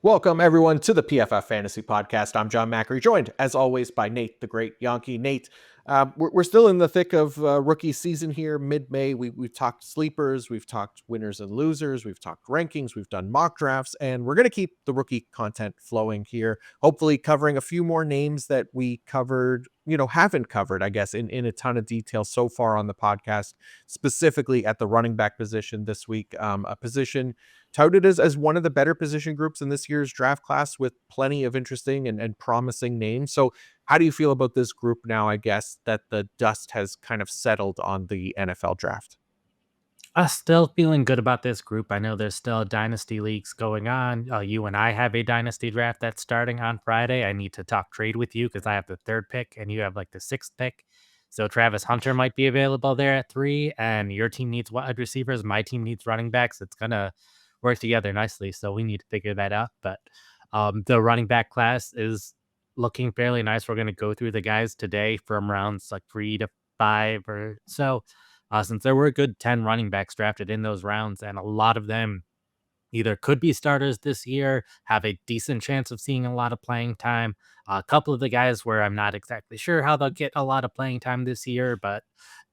Welcome, everyone, to the PFF Fantasy Podcast. I'm John Macri, joined, as always, by Nate, the great Jahnke. Nate, we're still in the thick of rookie season here, mid-May. We've talked sleepers, we've talked winners and losers, we've talked rankings, we've done mock drafts, and we're going to keep the rookie content flowing here, hopefully covering a few more names that we covered, haven't covered, I guess, in a ton of detail so far on the podcast, specifically at the running back position this week, a position touted as one of the better position groups in this year's draft class with plenty of interesting and promising names. So how do you feel about this group now, I guess, that the dust has kind of settled on the NFL draft? Still feeling good about this group. I know there's still dynasty leagues going on. You and I have a dynasty draft that's starting on Friday. I need to talk trade with you because I have the third pick and you have like the sixth pick. So Travis Hunter might be available there at 3, and your team needs wide receivers. My team needs running backs. It's gonna work together nicely. So we need to figure that out. But the running back class is looking fairly nice. We're gonna go through the guys today from rounds like 3 to 5 or so, since there were a good 10 running backs drafted in those rounds, and a lot of them either could be starters this year, have a decent chance of seeing a lot of playing time. A couple of the guys where I'm not exactly sure how they'll get a lot of playing time this year, but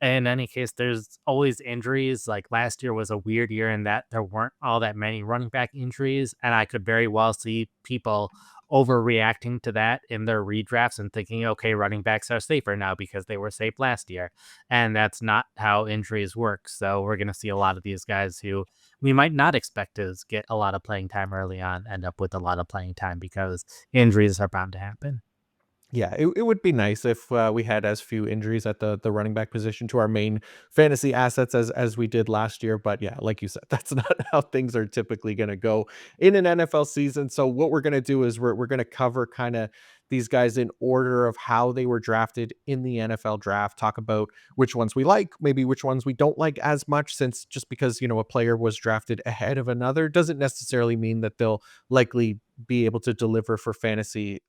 in any case, there's always injuries. Like last year was a weird year in that there weren't all that many running back injuries, and I could very well see people overreacting to that in their redrafts and thinking, okay, running backs are safer now because they were safe last year. And that's not how injuries work. So we're going to see a lot of these guys who we might not expect to get a lot of playing time early on end up with a lot of playing time because injuries are bound to happen. Yeah, it would be nice if we had as few injuries at the running back position to our main fantasy assets as we did last year. But yeah, like you said, that's not how things are typically going to go in an NFL season. So what we're going to do is we're going to cover kind of these guys in order of how they were drafted in the NFL draft, talk about which ones we like, maybe which ones we don't like as much, since just because, a player was drafted ahead of another doesn't necessarily mean that they'll likely be able to deliver for fantasy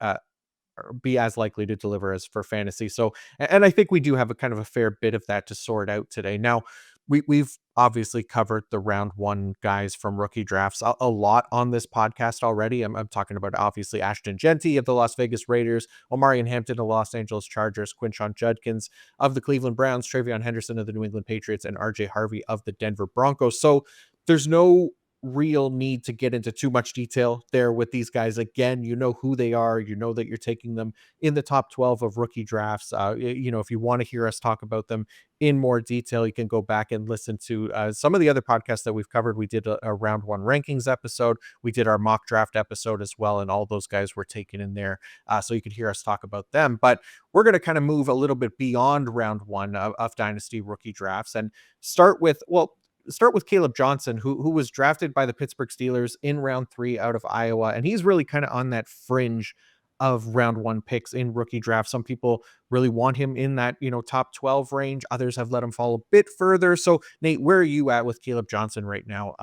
or be as likely to deliver as for fantasy. So, and I think we do have a kind of a fair bit of that to sort out today. Now, we've obviously covered the round one guys from rookie drafts a lot on this podcast already. I'm talking about obviously Ashton Genty of the Las Vegas Raiders, Omarion Hampton of the Los Angeles Chargers, Quinshon Judkins of the Cleveland Browns, Travion Henderson of the New England Patriots, and RJ Harvey of the Denver Broncos. So there's no real need to get into too much detail there with these guys. Again, you know who they are, you know that you're taking them in the top 12 of rookie drafts. If you want to hear us talk about them in more detail, you can go back and listen to some of the other podcasts that we've covered. We did a round one rankings episode, we did our mock draft episode as well, and all those guys were taken in there, so you could hear us talk about them. But we're going to kind of move a little bit beyond round one of dynasty rookie drafts and start with Kaleb Johnson, who was drafted by the Pittsburgh Steelers in round 3 out of Iowa. And he's really kind of on that fringe of round one picks in rookie draft. Some people really want him in that, top 12 range. Others have let him fall a bit further. So Nate, where are you at with Kaleb Johnson right now,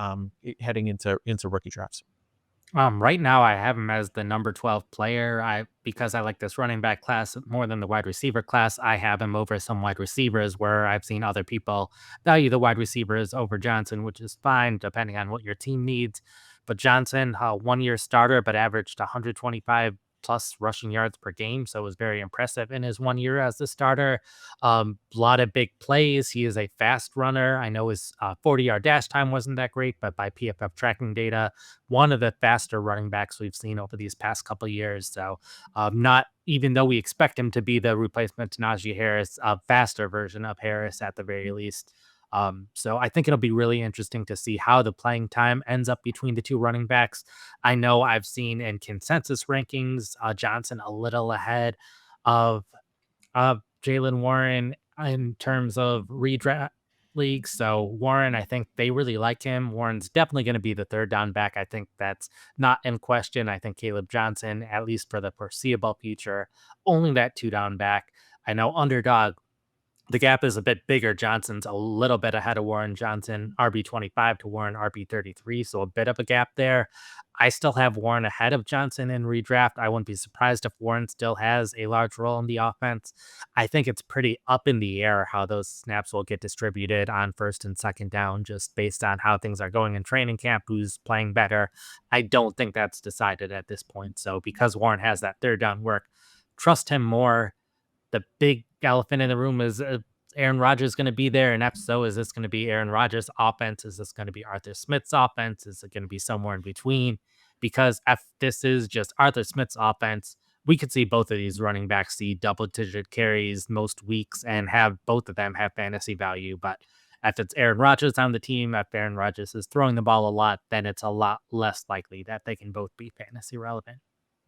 heading into rookie drafts? Right now I have him as the number 12 player. Because I like this running back class more than the wide receiver class, I have him over some wide receivers where I've seen other people value the wide receivers over Johnson, which is fine depending on what your team needs. But Johnson, 1 year starter, but averaged 125 plus rushing yards per game, so it was very impressive in his 1 year as the starter. A lot of big plays. He is a fast runner. I know his 40-yard dash time wasn't that great, but by PFF tracking data, one of the faster running backs we've seen over these past couple of years. So, not even though we expect him to be the replacement to Najee Harris, a faster version of Harris at the very least. So I think it'll be really interesting to see how the playing time ends up between the two running backs. I know I've seen in consensus rankings Johnson a little ahead of Jalen Warren in terms of redraft leagues. So Warren, I think they really like him. Warren's definitely going to be the third down back. I think that's not in question. I think Kaleb Johnson, at least for the foreseeable future, only that two down back. I know Underdog the gap is a bit bigger. Johnson's a little bit ahead of Warren Johnson, RB25 to Warren RB33, so a bit of a gap there. I still have Warren ahead of Johnson in redraft. I wouldn't be surprised if Warren still has a large role in the offense. I think it's pretty up in the air how those snaps will get distributed on first and second down, just based on how things are going in training camp, who's playing better. I don't think that's decided at this point. So because Warren has that third down work, trust him more. The big elephant in the room is Aaron Rodgers going to be there? And if so, is this going to be Aaron Rodgers' offense? Is this going to be Arthur Smith's offense? Is it going to be somewhere in between? Because if this is just Arthur Smith's offense, we could see both of these running backs see double digit carries most weeks and have both of them have fantasy value. But if it's Aaron Rodgers on the team, if Aaron Rodgers is throwing the ball a lot, then it's a lot less likely that they can both be fantasy relevant.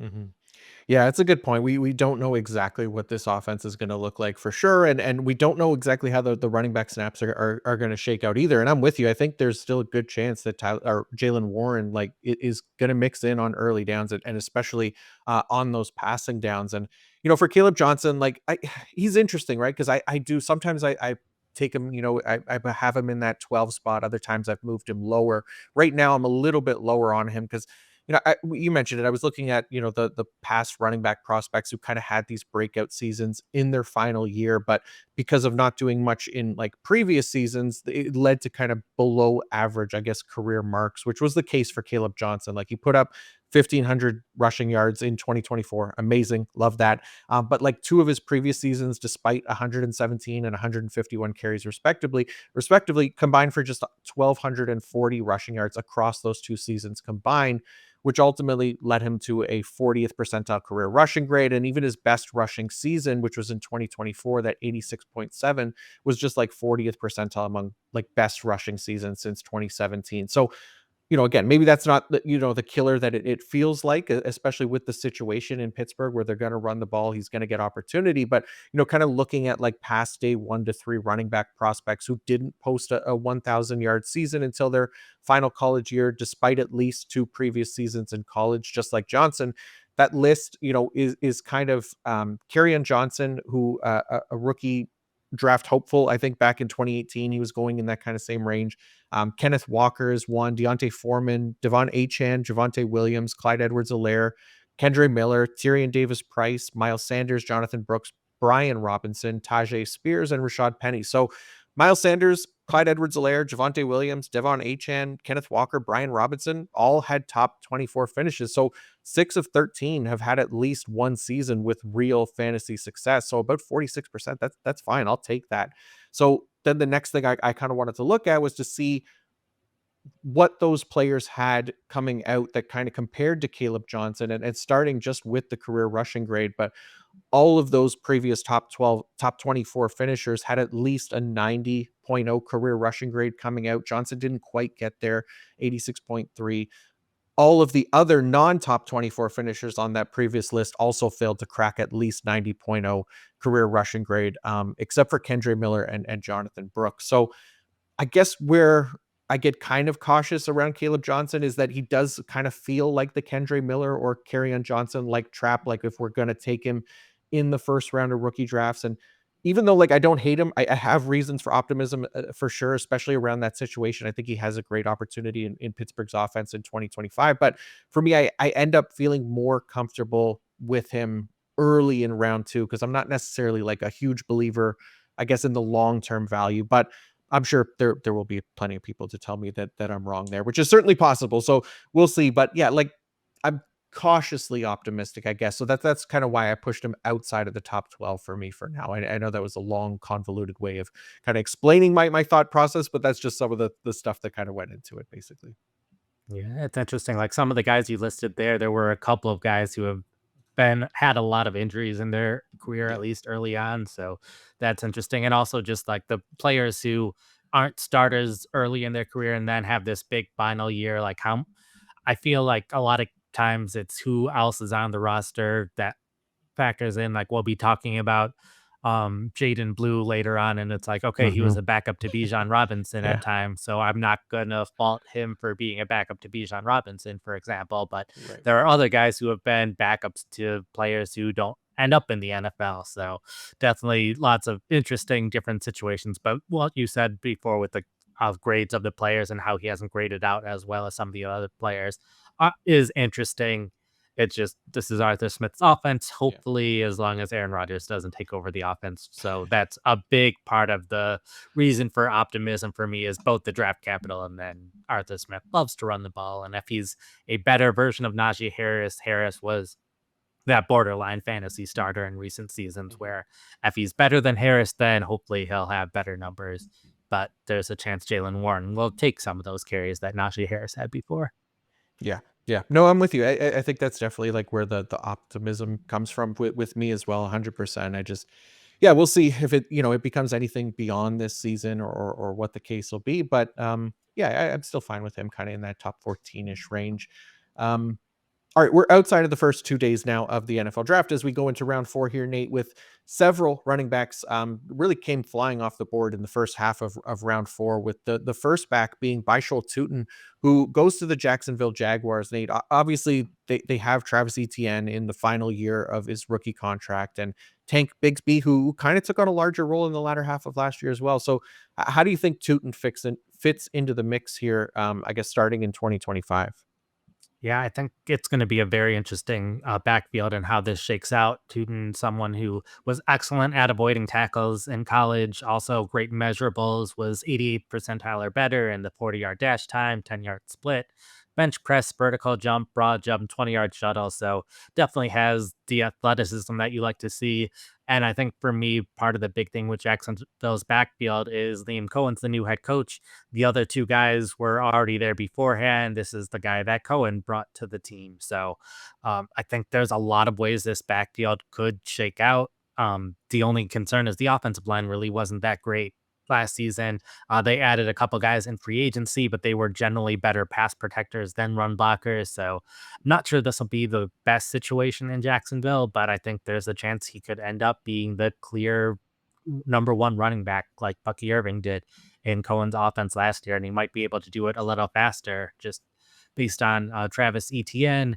Mhm. Yeah, it's a good point. We don't know exactly what this offense is gonna look like for sure, and we don't know exactly how the running back snaps are gonna shake out either, and I'm with you. I think there's still a good chance that Tyler or Jalen Warren, like, is gonna mix in on early downs and especially, on those passing downs, and, for Caleb Johnson, like, he's interesting, right? Because I do sometimes I take him, I have him in that 12 spot, other times I've moved him lower. Right now, I'm a little bit lower on him because you mentioned it. I was looking at, the past running back prospects who kind of had these breakout seasons in their final year, but because of not doing much in like previous seasons, it led to kind of below average, I guess, career marks, which was the case for Caleb Johnson. Like he put up 1,500 rushing yards in 2024. Amazing. Love that. But like two of his previous seasons, despite 117 and 151 carries respectively, combined for just 1,240 rushing yards across those two seasons combined, which ultimately led him to a 40th percentile career rushing grade. And even his best rushing season, which was in 2024, that 86.7 was just like 40th percentile among like best rushing seasons since 2017. So again, maybe that's not the killer that it feels like, especially with the situation in Pittsburgh where they're going to run the ball. He's going to get opportunity, but kind of looking at like past day 1 to 3 running back prospects who didn't post a 1,000 yard season until their final college year, despite at least two previous seasons in college, just like Johnson. That list, is kind of Kerryon Johnson, who a rookie draft hopeful. I think back in 2018, he was going in that kind of same range. Kenneth Walker is one, Deontay Foreman, Devon Achan, Javonte Williams, Clyde Edwards-Helaire, Kendre Miller, Tyrion Davis-Price, Miles Sanders, Jonathan Brooks, Brian Robinson, Tajay Spears, and Rashad Penny. So Miles Sanders, Clyde Edwards-Helaire, Javonte Williams, Devon Achan, Kenneth Walker, Brian Robinson all had top 24 finishes. So 6 of 13 have had at least one season with real fantasy success. So about 46%. That's fine. I'll take that. So then the next thing I kind of wanted to look at was to see what those players had coming out that kind of compared to Caleb Johnson, and starting just with the career rushing grade. But all of those previous top 12, top 24 finishers had at least a 90.0 career rushing grade coming out. Johnson didn't quite get there, 86.3. All of the other non-top 24 finishers on that previous list also failed to crack at least 90.0 career rushing grade, except for Kendre Miller and Jonathan Brooks. So I guess where I get kind of cautious around Caleb Johnson is that he does kind of feel like the Kendre Miller or Kerryon Johnson like trap. Like if we're going to take him in the first round of rookie drafts, and even though like I don't hate him, I have reasons for optimism for sure, especially around that situation. I think he has a great opportunity in Pittsburgh's offense in 2025. But for me, I end up feeling more comfortable with him early in round two because I'm not necessarily like a huge believer, I guess, in the long term value. But I'm sure there will be plenty of people to tell me that I'm wrong there, which is certainly possible. So we'll see. But yeah, like I'm cautiously optimistic, I guess. So that's kind of why I pushed him outside of the top 12 for me for now. I know that was a long, convoluted way of kind of explaining my thought process, but that's just some of the stuff that kind of went into it, basically. Yeah, it's interesting. Like some of the guys you listed there were a couple of guys who have been had a lot of injuries in their career, Yeah. at least early on. So that's interesting. And also just like the players who aren't starters early in their career and then have this big final year. Like how I feel like a lot of times it's who else is on the roster that factors in. Like we'll be talking about Jaden Blue later on, and it's like, okay, he was Hmm. a backup to Bijan Robinson at Yeah. times, so I'm not gonna fault him for being a backup to Bijan Robinson, for example. But Right. there are other guys who have been backups to players who don't end up in the NFL. So definitely lots of interesting different situations. But what you said before with the grades of the players and how he hasn't graded out as well as some of the other players is interesting. It's just this is Arthur Smith's offense. Yeah. Hopefully, as long as Aaron Rodgers doesn't take over the offense. So that's a big part of the reason for optimism for me is both the draft capital and then Arthur Smith loves to run the ball. And if he's a better version of Najee Harris, Harris was that borderline fantasy starter in recent seasons Mhm. where if he's better than Harris, then hopefully he'll have better numbers. But there's a chance Jalen Warren will take some of those carries that Najee Harris had before. Yeah. Yeah. No, I'm with you. I think that's definitely like where the optimism comes from with me as well, 100%. I just yeah, we'll see if it, it becomes anything beyond this season or what the case will be. But yeah, I'm still fine with him kind of in that top 14-ish range. Um, all right, we're outside of the first 2 days now of the NFL draft as we go into round four here, Nate, with several running backs really came flying off the board in the first half of round four, with the first back being Bhayshul Tuten, who goes to the Jacksonville Jaguars. Nate, obviously, they have Travis Etienne in the final year of his rookie contract, and Tank Bigsby, who kind of took on a larger role in the latter half of last year as well. So, how do you think Tuten fits into the mix here, I guess, starting in 2025? Yeah, I think it's going to be a very interesting backfield and how this shakes out. Tuten, someone who was excellent at avoiding tackles in college, also great measurables, was 88th percentile or better in the 40-yard dash time, 10-yard split, bench press, vertical jump, broad jump, 20-yard shuttle. So definitely has the athleticism that you like to see. And I think for me, part of the big thing with Jacksonville's backfield is Liam Cohen's the new head coach. The other two guys were already there beforehand. This is the guy that Cohen brought to the team. So I think there's a lot of ways this backfield could shake out. The only concern is the offensive line really wasn't that great last season. They added a couple guys in free agency, but they were generally better pass protectors than run blockers. So I'm not sure this will be the best situation in Jacksonville, but I think there's a chance he could end up being the clear number one running back like Bucky Irving did in Cohen's offense last year, and he might be able to do it a little faster just based on Travis Etienne.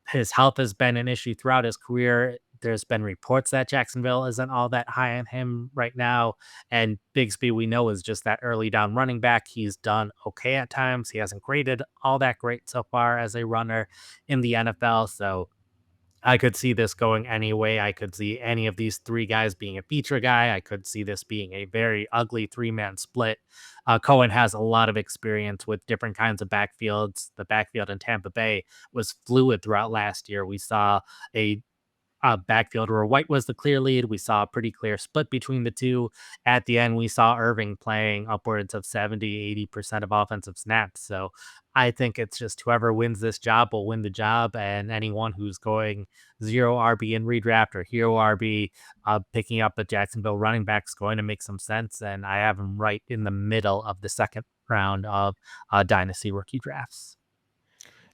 His health has been an issue throughout his career. There's been reports that Jacksonville isn't all that high on him right now. And Bigsby, we know, is just that early down running back. He's done okay at times. He hasn't graded all that great so far as a runner in the NFL. So I could see this going any way. I could see any of these three guys being a feature guy. I could see this being a very ugly three-man split. Cohen has a lot of experience with different kinds of backfields. The backfield in Tampa Bay was fluid throughout last year. We saw a backfield where White was the clear lead. We saw a pretty clear split between the two. At the end, we saw Irving playing upwards of 70-80% of offensive snaps. So I think it's just whoever wins this job will win the job. And anyone who's going zero RB in redraft or hero RB, picking up a Jacksonville running back is going to make some sense. And I have him right in the middle of the second round of dynasty rookie drafts.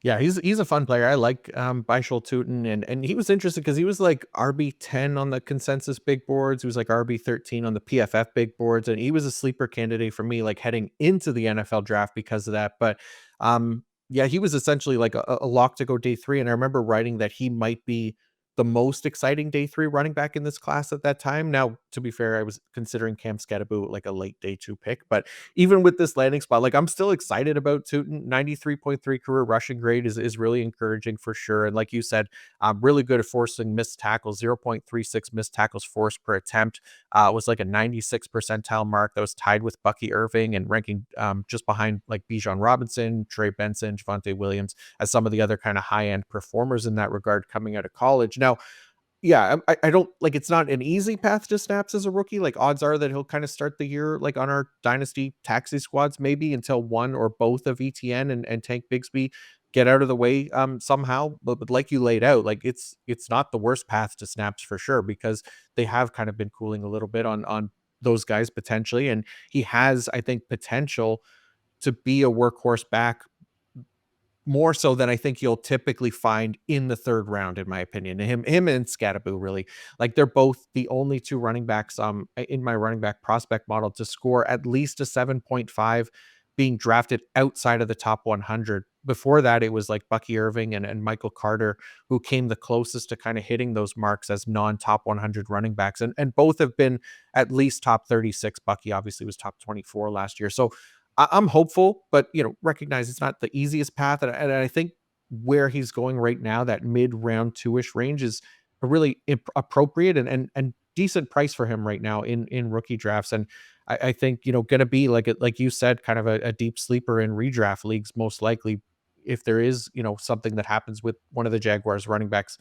Yeah, he's a fun player. I like Bishal Tuten, and he was interesting because he was like RB10 on the consensus big boards. He was like RB13 on the PFF big boards, and he was a sleeper candidate for me, like heading into the NFL draft because of that. But yeah, he was essentially like a lock to go day three. And I remember writing that he might be the most exciting day three running back in this class at that time. Now, to be fair, I was considering Cam Skattebo like a late day two pick, but even with this landing spot, like I'm still excited about Tootin. 93.3 career rushing grade is really encouraging for sure. And like you said, really good at forcing missed tackles, 0.36 missed tackles forced per attempt. Was like a 96 percentile mark that was tied with Bucky Irving and ranking just behind like Bijan Robinson, Trey Benson, Javante Williams as some of the other kind of high end performers in that regard coming out of college. Now, yeah, I don't like it's not an easy path to snaps as a rookie. Like odds are that he'll kind of start the year like on our dynasty taxi squads, maybe until one or both of ETN and Tank Bigsby get out of the way somehow. But like you laid out, like it's not the worst path to snaps for sure because they have kind of been cooling a little bit on those guys potentially. And he has, I think, potential to be a workhorse back more so than I think you'll typically find in the third round, in my opinion. Him and Skattebo really like they're both the only two running backs in my running back prospect model to score at least a 7.5 being drafted outside of the top 100 before that, it was like Bucky Irving and Michael Carter who came the closest to kind of hitting those marks as non-top 100 running backs. And both have been at least top 36. Bucky obviously was top 24 last year. So I'm hopeful, but recognize it's not the easiest path. And I think where he's going right now, that mid round two-ish range is a really appropriate and decent price for him right now in rookie drafts. And I think going to be like you said, kind of a deep sleeper in redraft leagues, most likely, if there is something that happens with one of the Jaguars running backs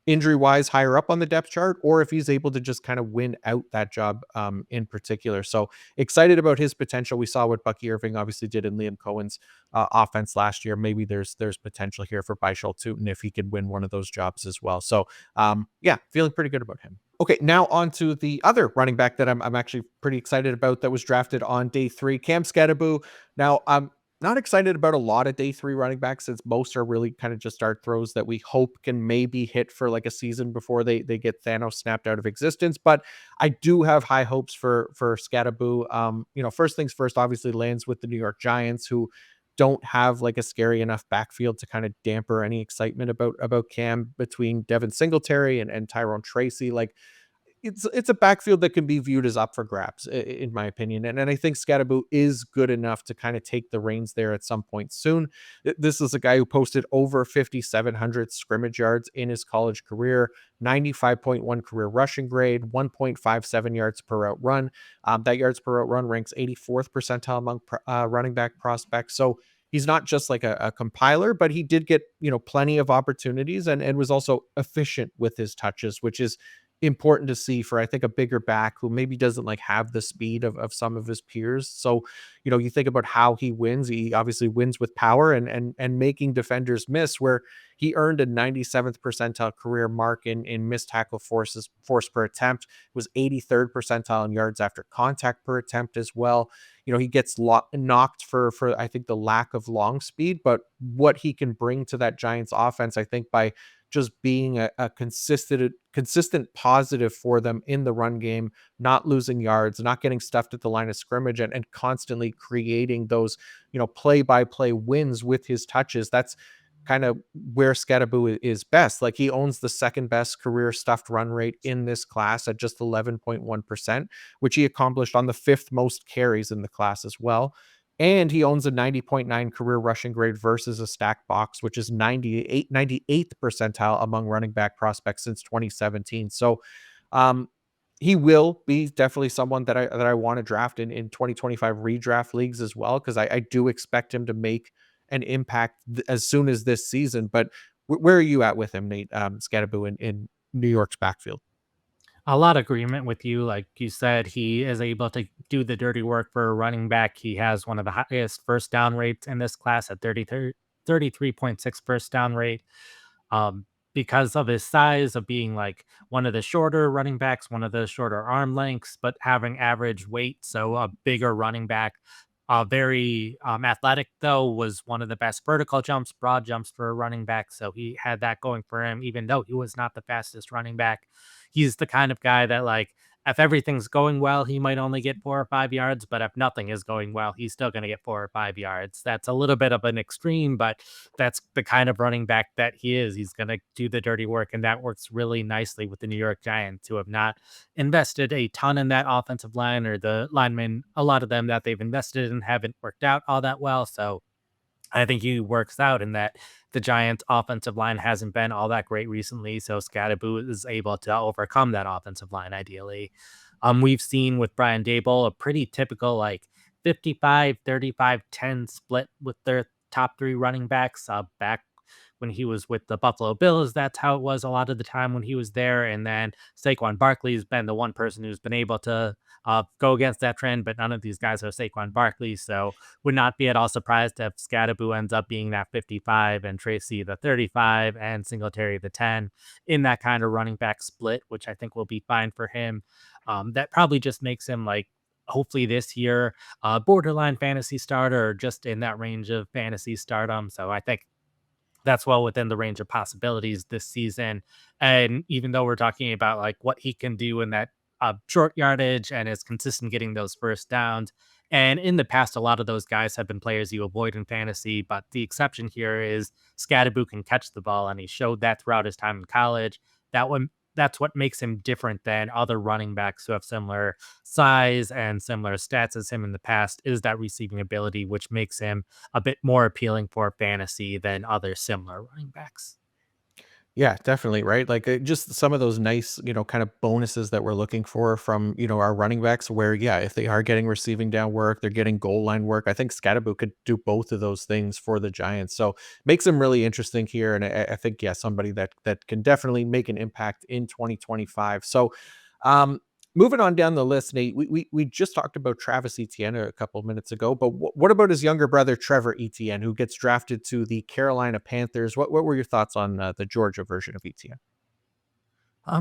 injury wise higher up on the depth chart, or if he's able to just kind of win out that job in particular. So excited about his potential. We saw what Bucky Irving obviously did in Liam Cohen's offense last year. Maybe there's potential here for Bhayshul Tuten if he could win one of those jobs as well. So yeah, feeling pretty good about him. Okay, now on to the other running back that I'm actually pretty excited about that was drafted on day 3, Cam Skattebo. Now, I'm not excited about a lot of day 3 running backs since most are really kind of just dart throws that we hope can maybe hit for like a season before they get Thanos snapped out of existence. But I do have high hopes for Skattebo. First things first, obviously lands with the New York Giants, who don't have like a scary enough backfield to kind of damper any excitement about Cam between Devin Singletary and Tyrone Tracy. Like it's a backfield that can be viewed as up for grabs, in my opinion. And I think Skattebo is good enough to kind of take the reins there at some point soon. This is a guy who posted over 5,700 scrimmage yards in his college career, 95.1 career rushing grade, 1.57 yards per route run. That yards per route run ranks 84th percentile among running back prospects. So he's not just like a compiler, but he did get plenty of opportunities and was also efficient with his touches, which is important to see for I think a bigger back who maybe doesn't like have the speed of some of his peers. So, you think about how he wins. He obviously wins with power and making defenders miss, where he earned a 97th percentile career mark in missed tackle force per attempt, was 83rd percentile in yards after contact per attempt as well. He gets knocked for I think the lack of long speed, but what he can bring to that Giants offense, I think by just being a consistent positive for them in the run game, not losing yards, not getting stuffed at the line of scrimmage, and constantly creating those, play by play wins with his touches. That's kind of where Skattebo is best. Like he owns the second best career stuffed run rate in this class at just 11.1%, which he accomplished on the fifth most carries in the class as well. And he owns a 90.9 career rushing grade versus a stack box, which is 98th percentile among running back prospects since 2017. So um, he will be definitely someone that I want to draft in 2025 redraft leagues as well, because I do expect him to make an impact as soon as this season. But where are you at with him, Nate, Skattebo in New York's backfield? A lot of agreement with you. Like you said, he is able to do the dirty work for a running back. He has one of the highest first down rates in this class at 33.6 first down rate. um, because of his size of being like one of the shorter running backs, one of the shorter arm lengths, but having average weight. So a bigger running back. Very athletic, though, was one of the best vertical jumps, broad jumps for a running back. So he had that going for him, even though he was not the fastest running back. He's the kind of guy that, like, if everything's going well, he might only get 4 or 5 yards, but if nothing is going well, he's still going to get 4 or 5 yards. That's a little bit of an extreme, but that's the kind of running back that he is. He's going to do the dirty work, and that works really nicely with the New York Giants, who have not invested a ton in that offensive line, or the linemen, a lot of them that they've invested in haven't worked out all that well. So I think he works out in that the Giants' offensive line hasn't been all that great recently. So Skattebo is able to overcome that offensive line ideally. We've seen with Brian Dable a pretty typical like 55-35-10 split with their top three running backs. Back when he was with the Buffalo Bills, that's how it was a lot of the time when he was there. And then Saquon Barkley's been the one person who's been able to go against that trend, but none of these guys are Saquon Barkley. So would not be at all surprised if Skattebo ends up being that 55 and Tracy the 35 and Singletary the 10 in that kind of running back split, which I think will be fine for him. That probably just makes him like, hopefully this year, borderline fantasy starter, or just in that range of fantasy stardom. So I think that's well within the range of possibilities this season. And even though we're talking about like what he can do in that short yardage and is consistent getting those first downs, And in the past, a lot of those guys have been players you avoid in fantasy, but the exception here is Skattebo can catch the ball, and he showed that throughout his time in college. That's what makes him different than other running backs who have similar size and similar stats as him in the past, is that receiving ability, which makes him a bit more appealing for fantasy than other similar running backs. Yeah, definitely, right? Like, just some of those nice, kind of bonuses that we're looking for from, our running backs where, yeah, if they are getting receiving down work, they're getting goal line work. I think Skattebo could do both of those things for the Giants. So makes him really interesting here. And I think, yeah, somebody that can definitely make an impact in 2025. So um moving on down the list, Nate, we just talked about Travis Etienne a couple of minutes ago, but what about his younger brother, Trevor Etienne, who gets drafted to the Carolina Panthers? What were your thoughts on the Georgia version of Etienne?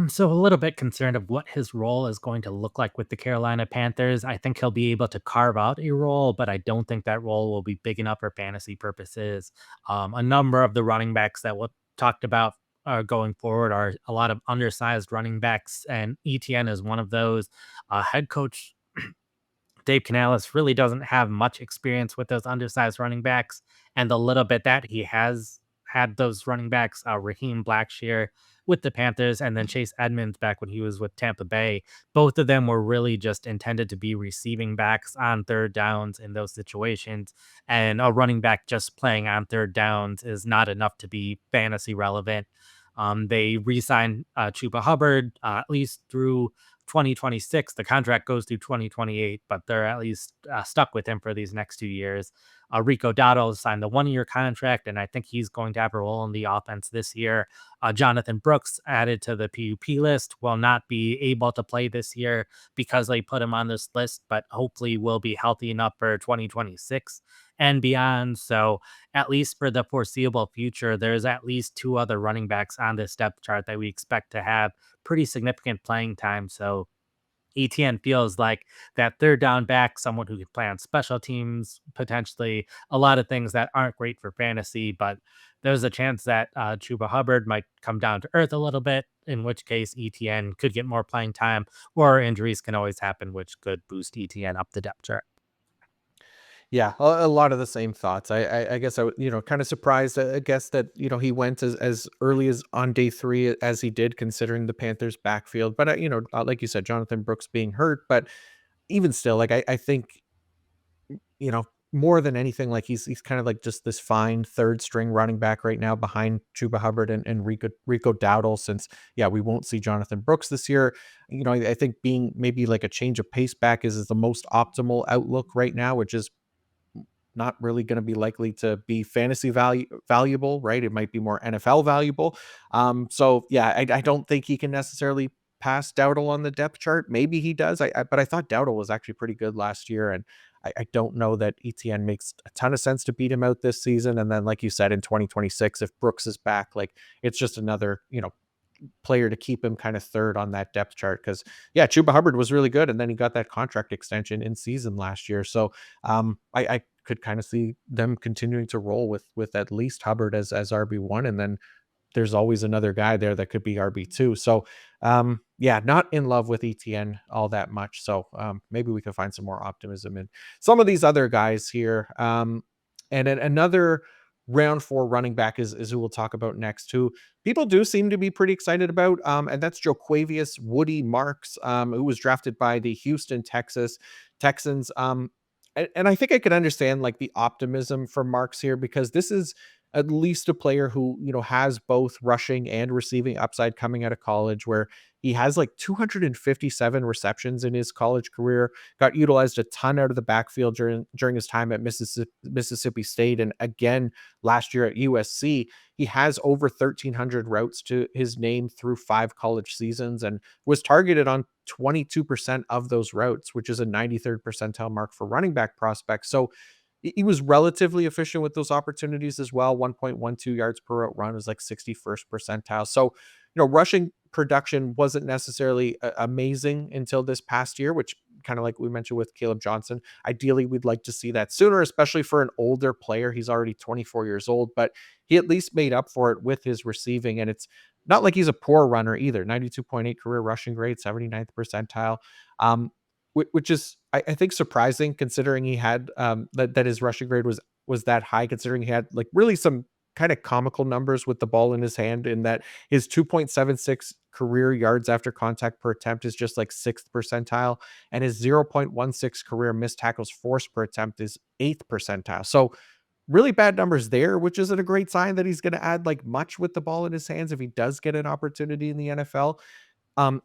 So a little bit concerned of what his role is going to look like with the Carolina Panthers. I think he'll be able to carve out a role, but I don't think that role will be big enough for fantasy purposes. A number of the running backs that we talked about going forward are a lot of undersized running backs, and ETN is one of those. Head coach Dave Canales really doesn't have much experience with those undersized running backs, and the little bit that he has had those running backs, Raheem Blackshear with the Panthers, and then Chase Edmonds back when he was with Tampa Bay. Both of them were really just intended to be receiving backs on third downs in those situations, and a running back just playing on third downs is not enough to be fantasy relevant. They re-signed Chuba Hubbard at least through 2026. The contract goes through 2028, but they're at least stuck with him for these next 2 years. Rico Dowdle signed the 1 year contract, and I think he's going to have a role in the offense this year. Jonathan Brooks, added to the PUP list, will not be able to play this year because they put him on this list, but hopefully will be healthy enough for 2026 and beyond. So, at least for the foreseeable future, there's at least two other running backs on this depth chart that we expect to have pretty significant playing time. So ETN feels like that third down back, someone who can play on special teams, potentially a lot of things that aren't great for fantasy, but there's a chance that Chuba Hubbard might come down to earth a little bit, in which case ETN could get more playing time, or injuries can always happen, which could boost ETN up the depth chart. Yeah, a lot of the same thoughts. I guess I would, kind of surprised, I guess that, he went as early as on day 3 as he did, considering the Panthers backfield. But, like you said, Jonathan Brooks being hurt, but even still, like, I think, more than anything, like, he's kind of like just this fine third string running back right now behind Chuba Hubbard and Rico Dowdle, since, yeah, we won't see Jonathan Brooks this year. I think being maybe like a change of pace back is the most optimal outlook right now, which is not really going to be likely to be fantasy valuable, right? It might be more NFL valuable. So yeah, I don't think he can necessarily pass Dowdle on the depth chart. Maybe he does. But I thought Dowdle was actually pretty good last year, and I don't know that ETN makes a ton of sense to beat him out this season. And then, like you said, in 2026, if Brooks is back, like, it's just another, player to keep him kind of third on that depth chart. Because, yeah, Chuba Hubbard was really good, and then he got that contract extension in season last year. So I could kind of see them continuing to roll with at least Hubbard as RB1, and then there's always another guy there that could be RB2. So yeah, not in love with ETN all that much. So maybe we could find some more optimism in some of these other guys here. And then another round 4 running back is who we'll talk about next, who people do seem to be pretty excited about. And that's Joquavius Woody Marks, who was drafted by the Houston Texans. And I think I could understand, like, the optimism for Marks here, because this is at least a player who, has both rushing and receiving upside coming out of college, where he has like 257 receptions in his college career, got utilized a ton out of the backfield during his time at Mississippi State. And again, last year at USC, he has over 1,300 routes to his name through 5 college seasons, and was targeted on 22% of those routes, which is a 93rd percentile mark for running back prospects. So he was relatively efficient with those opportunities as well. 1.12 yards per route run is like 61st percentile. So, rushing production wasn't necessarily amazing until this past year, which, kind of like we mentioned with Caleb Johnson, ideally we'd like to see that sooner, especially for an older player. He's already 24 years old, but he at least made up for it with his receiving. And it's not like he's a poor runner either. 92.8 career rushing grade, 79th percentile. Um, which is I think surprising considering he had that his rushing grade was that high, considering he had like really some kind of comical numbers with the ball in his hand, in that his 2.76 career yards after contact per attempt is just like sixth percentile, and his 0.16 career missed tackles forced per attempt is eighth percentile. So really bad numbers there, which isn't a great sign that he's going to add like much with the ball in his hands if he does get an opportunity in the NFL.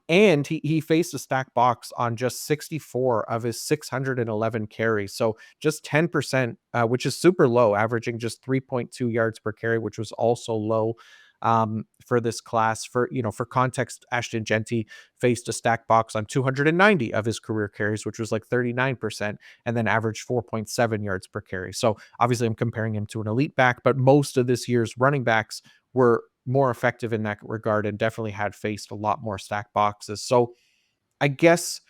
And he faced a stack box on just 64 of his 611 carries. So just 10%, which is super low, averaging just 3.2 yards per carry, which was also low for this class. For context, Ashton Genty faced a stack box on 290 of his career carries, which was like 39%, and then averaged 4.7 yards per carry. So obviously I'm comparing him to an elite back, but most of this year's running backs were more effective in that regard and definitely had faced a lot more stack boxes. So I guess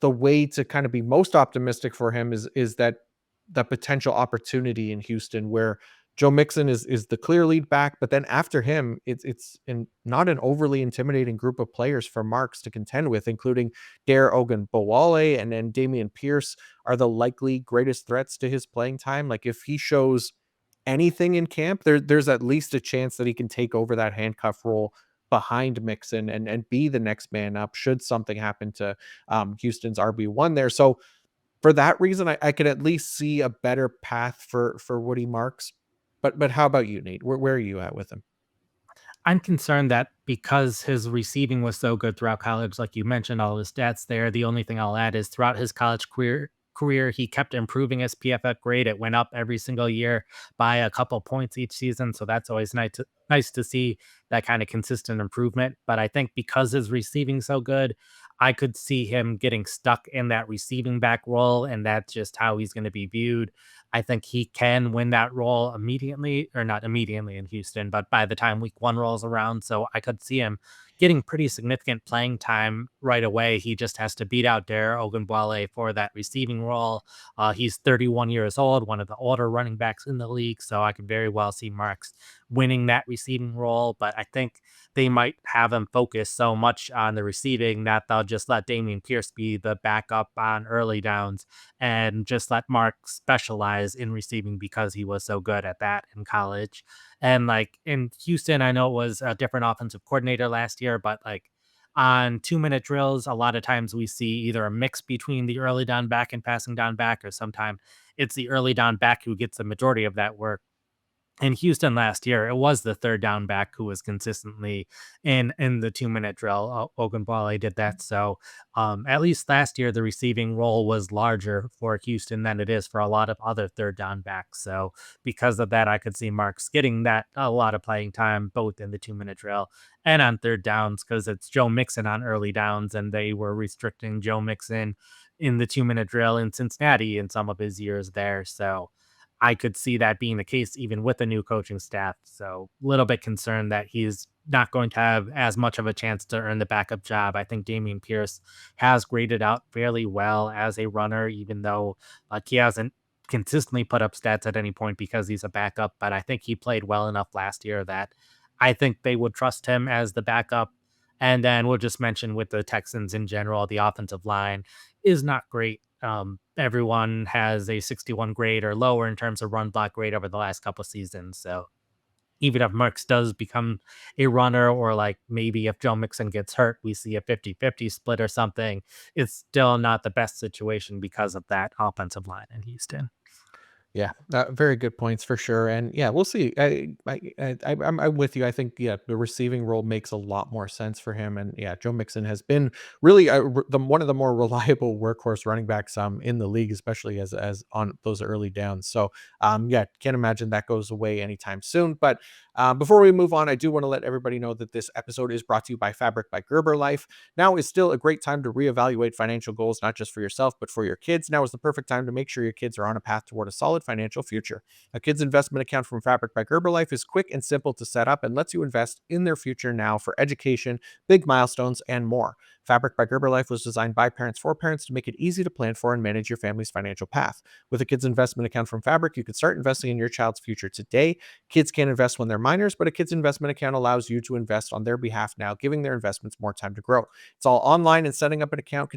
the way to kind of be most optimistic for him is that the potential opportunity in Houston, where Joe Mixon is the clear lead back, but then after him, it's in not an overly intimidating group of players for Marks to contend with, including Dare Ogunbowale and then Damian Pierce are the likely greatest threats to his playing time. Like if he shows anything in camp, there's at least a chance that he can take over that handcuff role behind Mixon and be the next man up should something happen to Houston's RB1 there. So for that reason, I could at least see a better path for Woody Marks. But how about you, Nate? Where are you at with him? I'm concerned that because his receiving was so good throughout college, like you mentioned, all his stats there. The only thing I'll add is throughout his college career, he kept improving his PFF grade. It went up every single year by a couple points each season. So that's always nice to see that kind of consistent improvement. But I think because his receiving so good, I could see him getting stuck in that receiving back role, and that's just how he's going to be viewed. I think he can win that role immediately, or not immediately in Houston, but by the time week 1 rolls around. So I could see him getting pretty significant playing time right away. He just has to beat out Dare Ogunbowale for that receiving role. He's 31 years old, one of the older running backs in the league. So I could very well see Marks winning that receiving role. But I think they might have him focus so much on the receiving that they'll just let Damian Pierce be the backup on early downs and just let Mark specialize in receiving because he was so good at that in college. And like in Houston, I know it was a different offensive coordinator last year, but like on 2 minute drills, a lot of times we see either a mix between the early down back and passing down back, or sometimes it's the early down back who gets the majority of that work. In Houston last year, it was the third down back who was consistently in the 2 minute drill. Ogunbowale did that. So at least last year, the receiving role was larger for Houston than it is for a lot of other third down backs. So because of that, I could see Marks getting that a lot of playing time both in the 2 minute drill and on third downs, because it's Joe Mixon on early downs, and they were restricting Joe Mixon in the 2 minute drill in Cincinnati in some of his years there. So I could see that being the case even with the new coaching staff. So a little bit concerned that he's not going to have as much of a chance to earn the backup job. I think Damian Pierce has graded out fairly well as a runner, even though he hasn't consistently put up stats at any point because he's a backup. But I think he played well enough last year that I think they would trust him as the backup. And then we'll just mention with the Texans in general, the offensive line is not great. Everyone has a 61 grade or lower in terms of run block grade over the last couple seasons. So even if Merckx does become a runner, or like maybe if Joe Mixon gets hurt, we see a 50-50 split or something, it's still not the best situation because of that offensive line in Houston. Yeah, very good points for sure, and yeah, we'll see. I'm with you. I think yeah, the receiving role makes a lot more sense for him, and yeah, Joe Mixon has been really one of the more reliable workhorse running backs in the league, especially as on those early downs. So yeah, can't imagine that goes away anytime soon. But before we move on, I do want to let everybody know that this episode is brought to you by Fabric by Gerber Life. Now is still a great time to reevaluate financial goals, not just for yourself, but for your kids. Now is the perfect time to make sure your kids are on a path toward a solid financial future. A kid's investment account from Fabric by Gerber Life is quick and simple to set up and lets you invest in their future now for education, big milestones, and more. Fabric by Gerber Life was designed by parents for parents to make it easy to plan for and manage your family's financial path. With a kid's investment account from Fabric, you can start investing in your child's future today. Kids can't invest when they're minors, but a kid's investment account allows you to invest on their behalf now, giving their investments more time to grow. It's all online, and setting up an account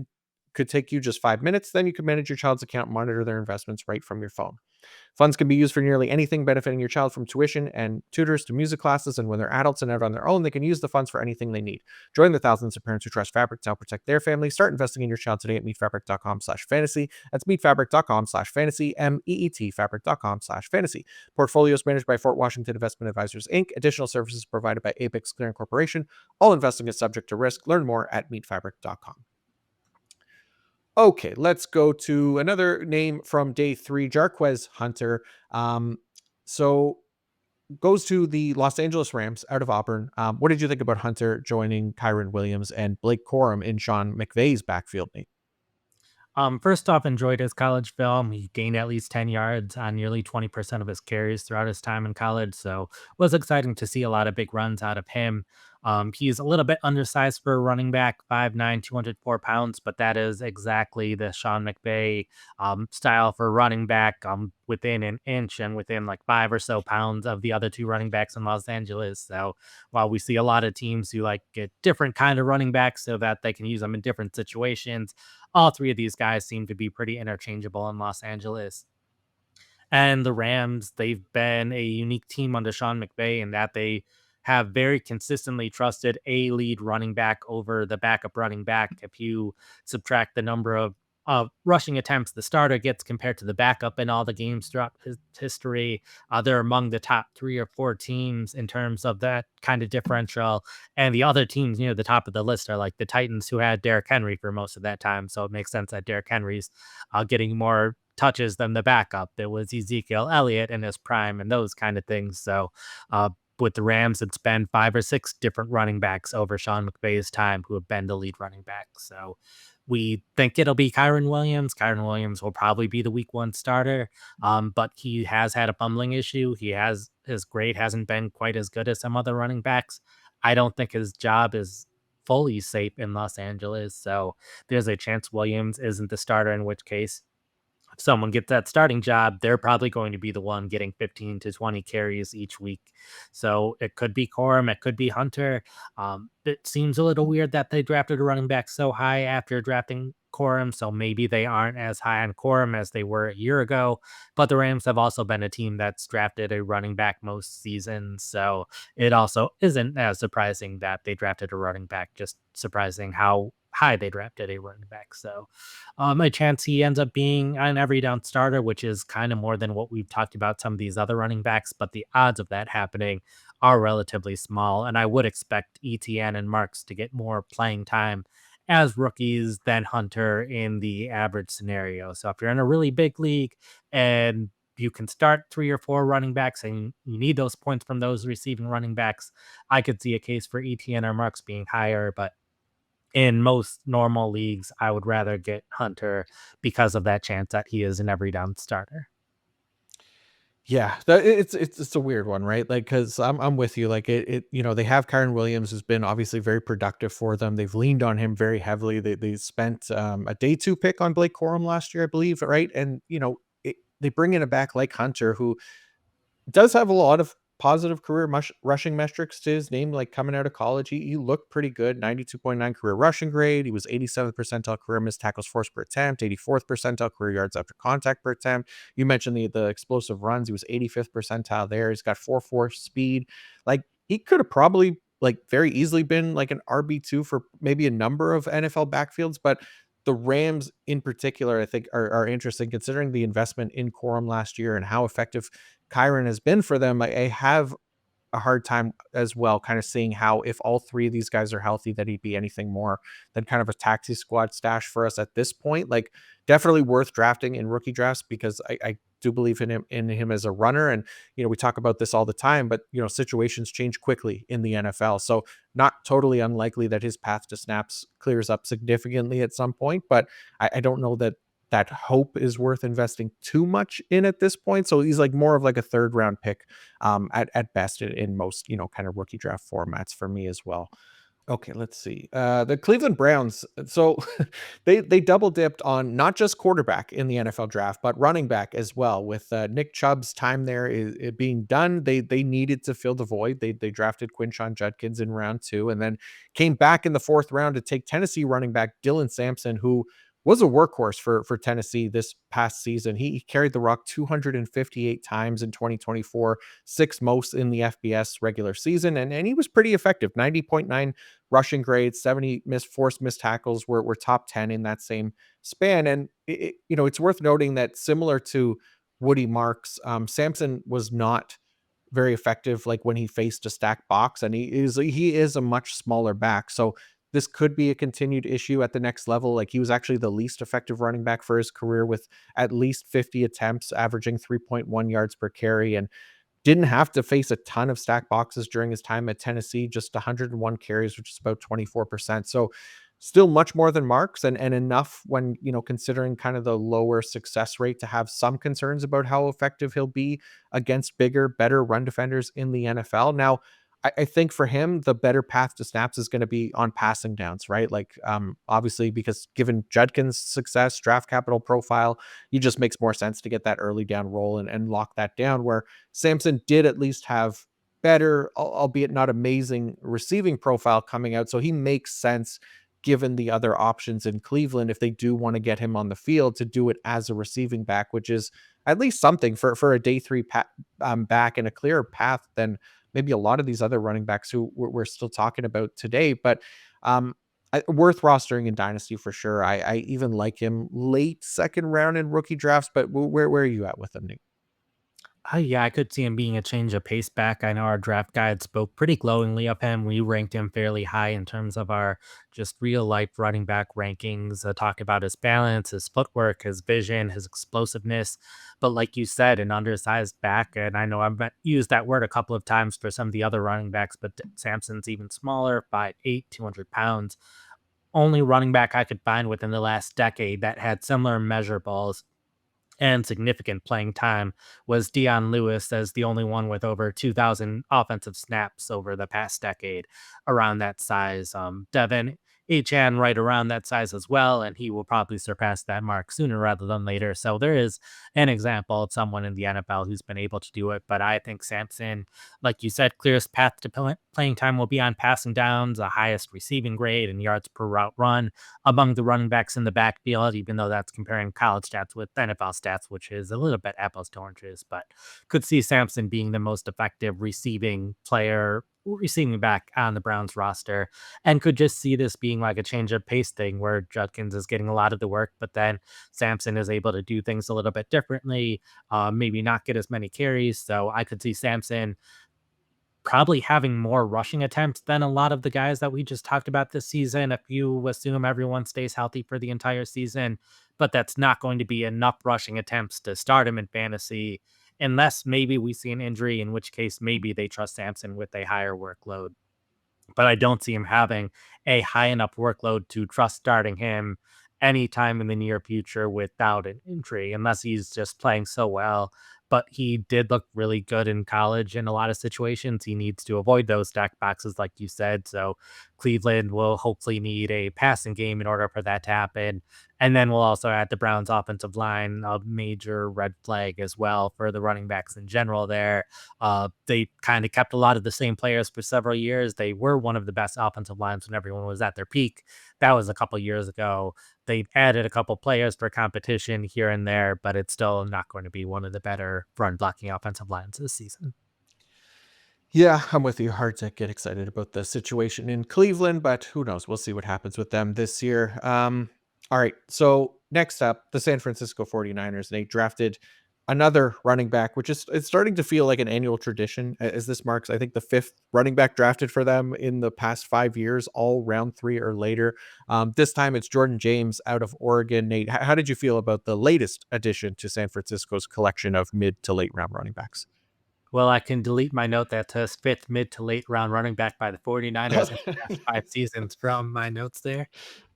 could take you just 5 minutes. Then you can manage your child's account, monitor their investments right from your phone. Funds can be used for nearly anything, benefiting your child from tuition and tutors to music classes. And when they're adults and out on their own, they can use the funds for anything they need. Join the thousands of parents who trust Fabric to help protect their family. Start investing in your child today at meetfabric.com/fantasy. That's meetfabric.com/fantasy, MEET fabric.com/fantasy. Portfolios managed by Fort Washington Investment Advisors, Inc. Additional services provided by Apex Clearing Corporation. All investing is subject to risk. Learn more at meetfabric.com. Okay, let's go to another name from day three, Jarquez Hunter. So goes to the Los Angeles Rams out of Auburn. What did you think about Hunter joining Kyron Williams and Blake Corum in Sean McVay's backfield, Nate? First off, enjoyed his college film. He gained at least 10 yards on nearly 20% of his carries throughout his time in college. So was exciting to see a lot of big runs out of him. He's a little bit undersized for a running back, 5'9", 204 pounds, but that is exactly the Sean McVay style for running back, within an inch and within like 5 or so pounds of the other two running backs in Los Angeles. So while we see a lot of teams who like get different kind of running backs so that they can use them in different situations, all three of these guys seem to be pretty interchangeable in Los Angeles. And the Rams, they've been a unique team under Sean McVay in that they have very consistently trusted a lead running back over the backup running back. If you subtract the number of rushing attempts the starter gets compared to the backup in all the games throughout his history, they're among the top 3 or 4 teams in terms of that kind of differential. And the other teams near the top of the list are like the Titans, who had Derrick Henry for most of that time. So it makes sense that Derrick Henry's getting more touches than the backup. There was Ezekiel Elliott in his prime and those kind of things. So uh, with the Rams, it's been 5 or 6 different running backs over Sean McVay's time who have been the lead running back. So we think it'll be Kyron Williams. Kyron Williams will probably be the week 1 starter, but he has had a fumbling issue. His grade hasn't been quite as good as some other running backs. I don't think his job is fully safe in Los Angeles. So there's a chance Williams isn't the starter, in which case if someone gets that starting job, they're probably going to be the one getting 15 to 20 carries each week. So it could be Corum, it could be Hunter. It seems a little weird that they drafted a running back so high after drafting Corum. So maybe they aren't as high on Corum as they were a year ago. But the Rams have also been a team that's drafted a running back most seasons. So it also isn't as surprising that they drafted a running back, just surprising how high they drafted a running back. So a chance he ends up being an every down starter, which is kind of more than what we've talked about some of these other running backs, but the odds of that happening are relatively small. And I would expect Etienne and Marks to get more playing time as rookies than Hunter in the average scenario. So if you're in a really big league and you can start 3 or 4 running backs and you need those points from those receiving running backs, I could see a case for Etienne or Marks being higher, but in most normal leagues, I would rather get Hunter because of that chance that he is an every down starter. Yeah, it's a weird one, right? Like, because I'm with you. Like, they have Kyron Williams, who's been obviously very productive for them. They've leaned on him very heavily. They spent a day 2 pick on Blake Corum last year, I believe, right? And they bring in a back like Hunter, who does have a lot of positive career rushing metrics to his name, like coming out of college. He looked pretty good, 92.9 career rushing grade. He was 87th percentile career missed tackles forced per attempt, 84th percentile career yards after contact per attempt. You mentioned the explosive runs. He was 85th percentile there. He's got 4.4 speed. Like, he could have probably like very easily been like an RB2 for maybe a number of NFL backfields, but the Rams in particular, I think, are interesting considering the investment in Corum last year and how effective Kyron has been for them. I have a hard time as well, kind of seeing how if all three of these guys are healthy, that he'd be anything more than kind of a taxi squad stash for us at this point. Like, definitely worth drafting in rookie drafts because I do believe in him as a runner. And we talk about this all the time, but situations change quickly in the NFL. So not totally unlikely that his path to snaps clears up significantly at some point. But I don't know that hope is worth investing too much in at this point. So he's like more of like a third round pick at best in most, kind of rookie draft formats for me as well. Okay, let's see. The Cleveland Browns. So they double dipped on not just quarterback in the NFL draft, but running back as well. With Nick Chubb's time there is it being done, they needed to fill the void. They drafted Quinshon Judkins in round 2, and then came back in the 4th round to take Tennessee running back Dylan Sampson, who was a workhorse for Tennessee this past season. He carried the rock 258 times in 2024, six most in the FBS regular season, and he was pretty effective. 90.9 rushing grades, 70 missed tackles were top 10 in that same span. And it's worth noting that similar to Woody Marks, Sampson was not very effective like when he faced a stacked box, and he is a much smaller back. So this could be a continued issue at the next level. Like, he was actually the least effective running back for his career with at least 50 attempts, averaging 3.1 yards per carry, and didn't have to face a ton of stack boxes during his time at Tennessee, just 101 carries, which is about 24%. So still much more than Marks, and enough when, considering kind of the lower success rate to have some concerns about how effective he'll be against bigger, better run defenders in the NFL. Now, I think for him, the better path to snaps is going to be on passing downs, right? Like, obviously, because given Judkin's success, draft capital profile, he just makes more sense to get that early down role and lock that down. Where Sampson did at least have better, albeit not amazing, receiving profile coming out. So he makes sense given the other options in Cleveland if they do want to get him on the field to do it as a receiving back, which is at least something for a day three back and a clearer path than maybe a lot of these other running backs who we're still talking about today. But um, worth rostering in Dynasty for sure. I even like him late second round in rookie drafts, but where are you at with him, Nate? Yeah, I could see him being a change of pace back. I know our draft guide spoke pretty glowingly of him. We ranked him fairly high in terms of our just real life running back rankings, talk about his balance, his footwork, his vision, his explosiveness. But like you said, an undersized back, and I know used that word a couple of times for some of the other running backs, but Samson's even smaller, 5'8", 200 pounds. Only running back I could find within the last decade that had similar measurables and significant playing time was Dion Lewis as the only one with over 2,000 offensive snaps over the past decade around that size. Devin Etienne right around that size as well, and he will probably surpass that mark sooner rather than later. So there is an example of someone in the NFL who's been able to do it. But I think Sampson, like you said, clearest path to playing time will be on passing downs, the highest receiving grade and yards per route run among the running backs in the backfield, even though that's comparing college stats with NFL stats, which is a little bit apples to oranges, but could see Sampson being the most effective receiving back on the Browns roster, and could just see this being like a change of pace thing where Judkins is getting a lot of the work, but then Sampson is able to do things a little bit differently, maybe not get as many carries. So I could see Sampson probably having more rushing attempts than a lot of the guys that we just talked about this season, if you assume everyone stays healthy for the entire season. But that's not going to be enough rushing attempts to start him in fantasy, unless maybe we see an injury, in which case maybe they trust Sampson with a higher workload. But I don't see him having a high enough workload to trust starting him anytime in the near future without an injury, unless he's just playing so well. But he did look really good in college in a lot of situations. He needs to avoid those stack boxes, like you said. So Cleveland will hopefully need a passing game in order for that to happen. And then we'll also add the Browns offensive line, a major red flag as well for the running backs in general there. They kind of kept a lot of the same players for several years. They were one of the best offensive lines when everyone was at their peak. That was a couple years ago. They added a couple players for competition here and there, but it's still not going to be one of the better run blocking offensive lines this season. Yeah, I'm with you. Hard to get excited about the situation in Cleveland, but who knows? We'll see what happens with them this year. All right. So next up, the San Francisco 49ers. They drafted another running back, which is it's starting to feel like an annual tradition as this marks, I think, the fifth running back drafted for them in the past 5 years, all round three or later. This time it's Jordan James out of Oregon. Nate, how did you feel about the latest addition to San Francisco's collection of mid to late round running backs? Well, I can delete my note that says fifth mid to late round running back by the 49ers in the past 5 seasons from my notes there.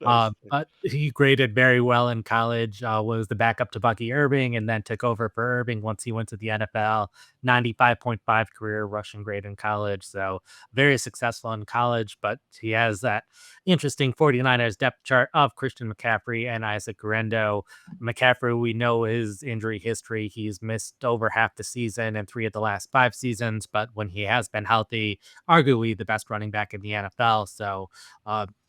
Nice. But he graded very well in college, was the backup to Bucky Irving, and then took over for Irving once he went to the NFL. 95.5 career rushing grade in college. So very successful in college, but he has that interesting 49ers depth chart of Christian McCaffrey and Isaac Guerendo. McCaffrey, we know his injury history. He's missed over half the season and three of the last 5 seasons, but when he has been healthy, arguably the best running back in the NFL. So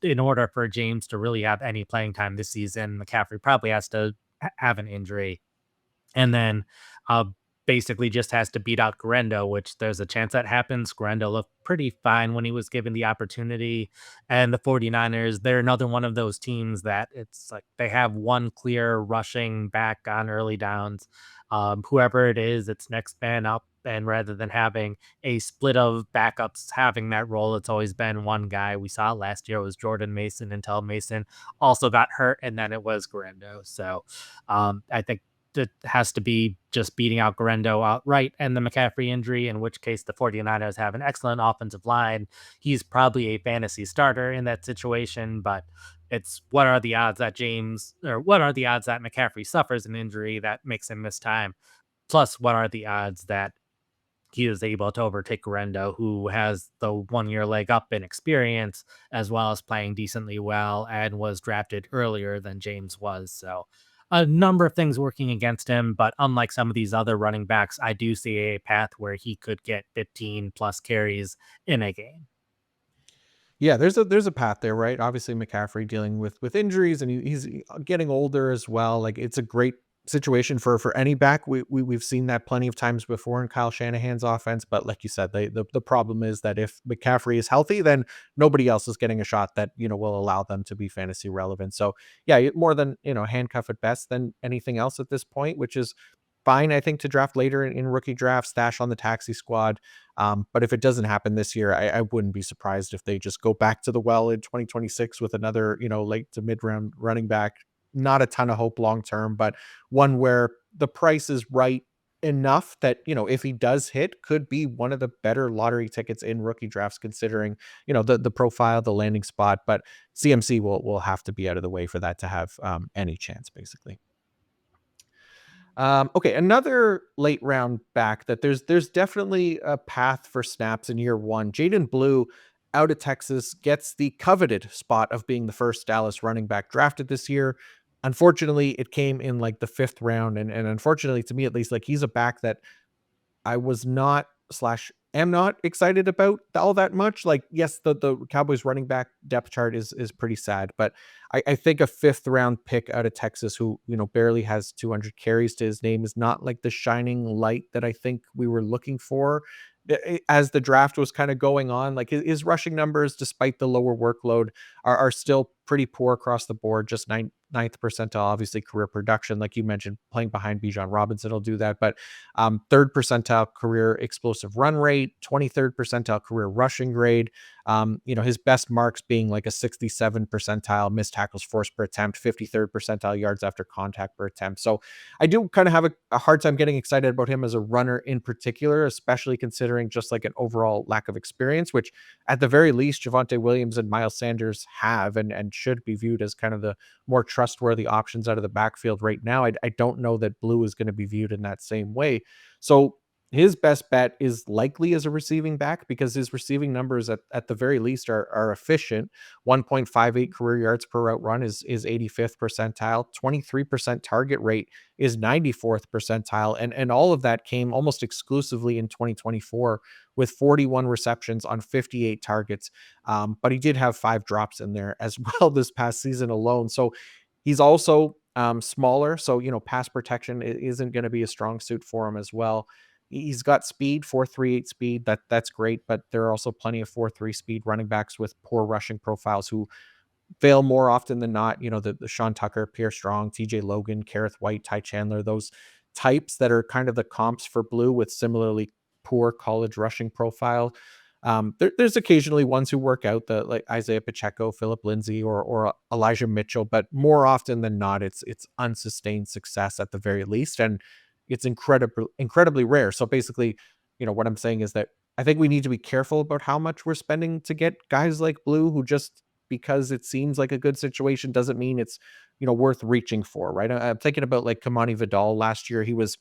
in order for James to really have any playing time this season, McCaffrey probably has to have an injury, and then uh, basically just has to beat out Guerrero, which there's a chance that happens. Guerrero looked pretty fine when he was given the opportunity. And the 49ers, they're another one of those teams that it's like they have one clear rushing back on early downs. Whoever it is, it's next man up. And rather than having a split of backups having that role, it's always been one guy. We saw last year it was Jordan Mason until Mason also got hurt, and then it was Guerrero. So I think it has to be just beating out Guerrero outright and the McCaffrey injury, in which case the 49ers have an excellent offensive line. He's probably a fantasy starter in that situation, but it's what are the odds that what are the odds that McCaffrey suffers an injury that makes him miss time? Plus, what are the odds that he is able to overtake Guerrero, who has the 1 year leg up in experience, as well as playing decently well and was drafted earlier than James was. So, a number of things working against him, but unlike some of these other running backs, I do see a path where he could get 15 plus carries in a game. Yeah, there's a path there, right? Obviously, McCaffrey dealing with injuries, and he's getting older as well. Like it's a great situation for any back. We've seen that plenty of times before in Kyle Shanahan's offense. But like you said, the problem is that if McCaffrey is healthy, then nobody else is getting a shot that will allow them to be fantasy relevant. So yeah, more than handcuff at best than anything else at this point, which is fine, I think, to draft later in rookie draft, stash on the taxi squad. But if it doesn't happen this year, I wouldn't be surprised if they just go back to the well in 2026 with another, late to mid round running back. Not a ton of hope long term, but one where the price is right enough that, if he does hit, could be one of the better lottery tickets in rookie drafts, considering, the profile, the landing spot. But CMC will have to be out of the way for that to have any chance, basically. Okay, another late round back that there's definitely a path for snaps in year one. Jaydon Blue out of Texas gets the coveted spot of being the first Dallas running back drafted this year. Unfortunately, it came in like the fifth round, and unfortunately to me at least, like he's a back that I was not slash am not excited about all that much. Like, yes, the Cowboys running back depth chart is pretty sad, but I think a fifth round pick out of Texas who, barely has 200 carries to his name is not like the shining light that I think we were looking for. As the draft was kind of going on, like his rushing numbers, despite the lower workload, are still pretty poor across the board. Just ninth percentile, obviously career production, like you mentioned, playing behind Bijan Robinson will do that. But third percentile career explosive run rate, 23rd percentile career rushing grade. His best marks being like a 67 percentile missed tackles forced per attempt, 53rd percentile yards after contact per attempt. So I do kind of have a hard time getting excited about him as a runner in particular, especially considering just like an overall lack of experience, which at the very least Javonte Williams and Miles Sanders have and should be viewed as kind of the more trustworthy options out of the backfield right now. I don't know that Blue is going to be viewed in that same way. So his best bet is likely as a receiving back because his receiving numbers at the very least are efficient. 1.58 career yards per route run is 85th percentile. 23% target rate is 94th percentile. And all of that came almost exclusively in 2024 with 41 receptions on 58 targets. But he did have 5 drops in there as well this past season alone. So he's also smaller. So, pass protection isn't going to be a strong suit for him as well. He's got speed, 4.38 speed. That's great, but there are also plenty of 4.3 speed running backs with poor rushing profiles who fail more often than not. The Sean Tucker, Pierre Strong, TJ Logan, Kareth White, Ty Chandler, those types that are kind of the comps for Blue with similarly poor college rushing profile. There's occasionally ones who work out, the like Isaiah Pacheco, Philip Lindsay, or Elijah Mitchell, but more often than not, it's unsustained success at the very least, and it's incredibly rare. So basically, what I'm saying is that I think we need to be careful about how much we're spending to get guys like Blue, who just because it seems like a good situation doesn't mean it's worth reaching for, right? I'm thinking about like Kamani Vidal last year. He was